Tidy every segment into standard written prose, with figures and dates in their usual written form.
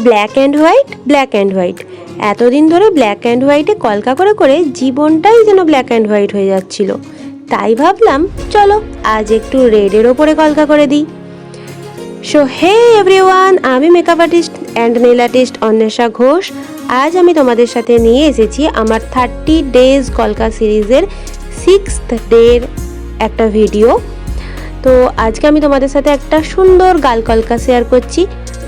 Black and white, black and white. এতদিন ধরে black and হোয়াইটে কলকা করে করে জীবনটাই যেন ব্ল্যাক অ্যান্ড হোয়াইট হয়ে যাচ্ছিল। তাই ভাবলাম চলো আজ একটু রেডের ওপরে কলকা করে দিই। সো হে এভরিওয়ান, আমি makeup artist and nail artist Anwesha Ghosh. আজ আমি তোমাদের সাথে নিয়ে এসেছি আমার 30 ডেজ কলকা সিরিজের 6th ডের একটা ভিডিও। তো আজকে আমি তোমাদের সাথে একটা সুন্দর গাল কলকা শেয়ার করছি।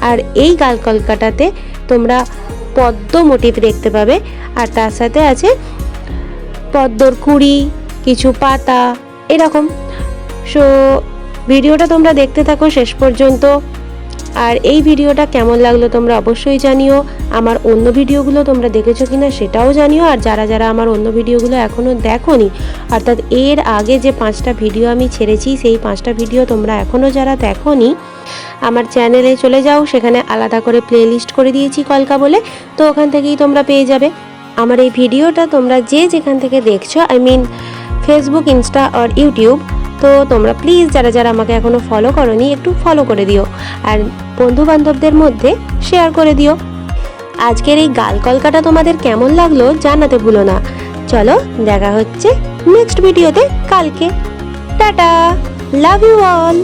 আর এই গাল কলকাটাতে তোমরা পদ্ম মোটিভ দেখতে পাবে, আর তার সাথে আছে পদ্মর কুঁড়ি, কিছু পাতা, এরকম। সো ভিডিওটা তোমরা দেখতে থাকো শেষ পর্যন্ত। আর এই ভিডিওটা কেমন লাগলো তোমরা অবশ্যই জানিও। আমার অন্য ভিডিওগুলো তোমরা দেখেছো কিনা সেটাও জানিও। আর যারা যারা আমার অন্য ভিডিওগুলো এখনও দেখোনি, অর্থাৎ এর আগে যে 5টা ভিডিও আমি ছেড়েছি সেই 5টা ভিডিও তোমরা এখনও যারা দেখোনি, আমার চ্যানেলে চলে যাও, সেখানে আলাদা করে প্লেলিস্ট করে দিয়েছি কলকা বলে, তো ওখান থেকেই তোমরা পেয়ে যাবে। আমার এই ভিডিওটা তোমরা যে যেখান থেকে দেখছো, আই মিন ফেসবুক, ইনস্টা আর ইউটিউব, তো তোমরা প্লিজ যারা যারা আমাকে এখনও ফলো করোনি একটু ফলো করে দিও, আর বন্ধু বান্ধবদের মধ্যে শেয়ার করে দিও। আজকের এই গাল কলকাটা তোমাদের কেমন লাগলো জানাতে ভুলো না। চলো দেখা হচ্ছে নেক্সট ভিডিওতে কালকে। Tata, love you all.